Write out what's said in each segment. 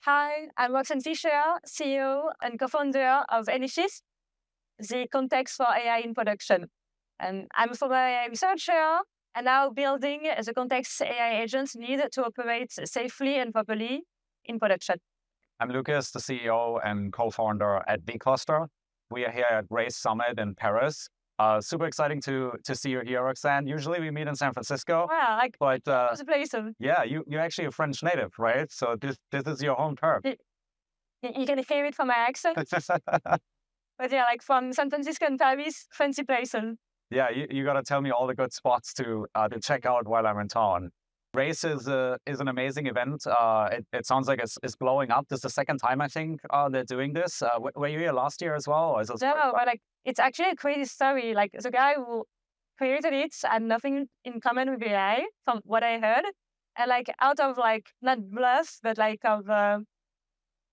Hi, I'm Roxane Fischer, CEO and co-founder of Anyshift, the context for AI in production. And I'm a former AI researcher and now building the context AI agents needed to operate safely and properly in production. I'm Lukas, the CEO and co-founder at vCluster. We are here at Race Summit in Paris. Super exciting to see you here, Roxane. Usually we meet in San Francisco. Yeah, but it's a place. Yeah, you're actually a French native, right? So this is your home turf. You can hear it from my accent. But yeah, like from San Francisco and Paris, fancy place. Yeah, you got to tell me all the good spots to check out while I'm in town. Race is an amazing event. It sounds like it's blowing up. This is the second time I think they're doing this. Were you here last year as well? Or is this no, but like it's actually a crazy story. Like the guy who created it had nothing in common with AI, from what I heard, and like out of like not bluff, but like of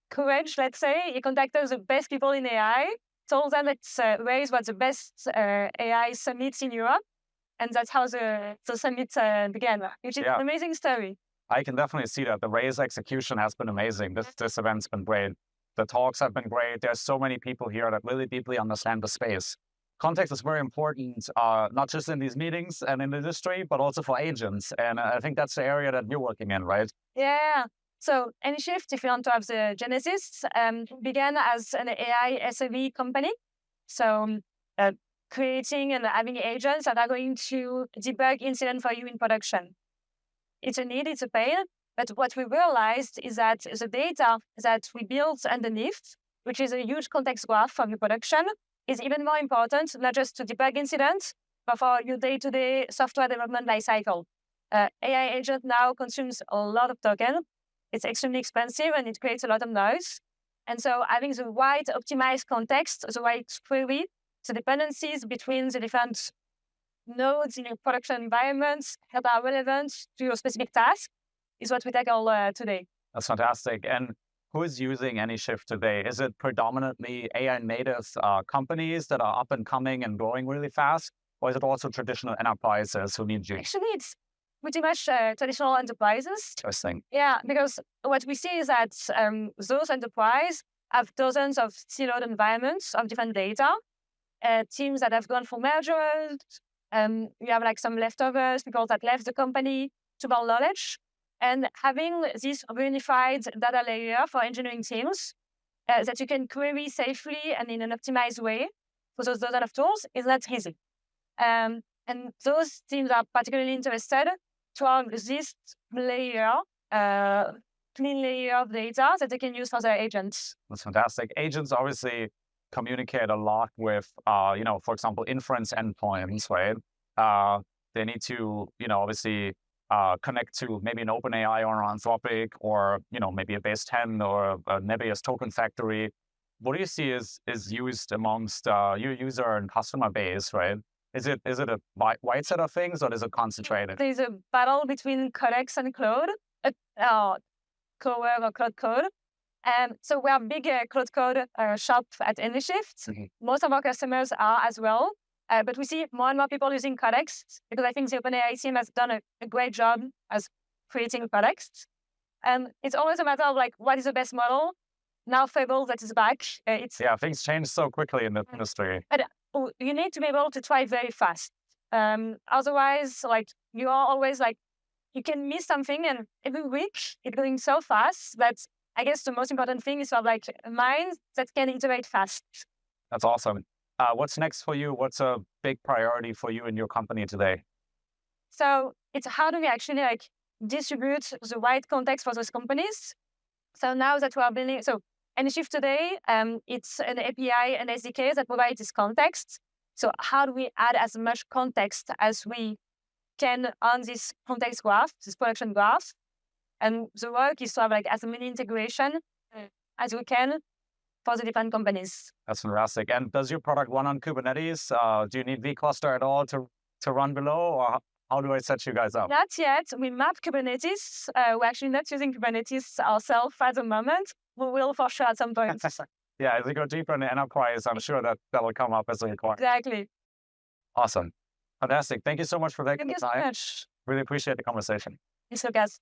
courage, let's say, he contacted the best people in AI, told them that Race was the best AI summit in Europe. And that's how the summit began, which is an amazing story. I can definitely see that. The Race execution has been amazing. This event's been great. The talks have been great. There's so many people here that really deeply understand the space. Context is very important, not just in these meetings and in the industry, but also for agents. And I think that's the area that you're working in, right? Yeah. So Anyshift, if you want to have the genesis, began as an AI SRE company. So creating and having agents that are going to debug incident for you in production. It's a need, it's a pain, but what we realized is that the data that we built underneath, which is a huge context graph from your production, is even more important, not just to debug incidents, but for your day-to-day software development lifecycle. AI agent now consumes a lot of token. It's extremely expensive and it creates a lot of noise. And so having the right optimized context, the right query, the dependencies between the different nodes in your production environments that are relevant to your specific task is what we tackle today. That's fantastic. And who is using Anyshift today? Is it predominantly AI native companies that are up and coming and growing really fast? Or is it also traditional enterprises who need you? Actually, it's pretty much traditional enterprises. Interesting. Yeah, because what we see is that those enterprises have dozens of siloed environments of different data. Teams that have gone for mergers, you have like some leftovers, people that left the company to build knowledge. And having this unified data layer for engineering teams that you can query safely and in an optimized way for those dozen of tools is not easy. And those teams are particularly interested to have this layer, clean layer of data that they can use for their agents. That's fantastic. Agents obviously communicate a lot with, for example, inference endpoints, right? They need to, obviously connect to maybe an OpenAI or an Anthropic or, maybe a base 10 or a Nebius token factory. What do you see is used amongst your user and customer base, right? Is it a wide set of things or is it concentrated? There's a battle between Codex and Claude, Claude Code. So we are a big Claude Code shop at Anyshift. Mm-hmm. Most of our customers are as well. But we see more and more people using Codex because I think the OpenAI team has done a great job as creating Codex. And it's always a matter of like, what is the best model? Now Fable that is back. Things change so quickly in the industry. But you need to be able to try very fast. Otherwise, like you are always like, you can miss something and every week it's going so fast that I guess the most important thing is to have like a mind that can iterate fast. That's awesome. What's next for you? What's a big priority for you in your company today? So it's how do we actually like distribute the right context for those companies? So now that we are building, so Anyshift today, it's an API and SDK that provides this context. So how do we add as much context as we can on this context graph, this production graph? And the work is to have like as many integration as we can for the different companies. That's fantastic. And does your product run on Kubernetes? Do you need vCluster at all to run below? Or how do I set you guys up? Not yet. We map Kubernetes. We're actually not using Kubernetes ourselves at the moment. We will for sure at some point. Yeah, as we go deeper in the enterprise, I'm sure that will come up as a requirement. Exactly. Awesome. Fantastic. Thank you so much for taking the time. Thank you so much. Really appreciate the conversation. Thanks, Lukas.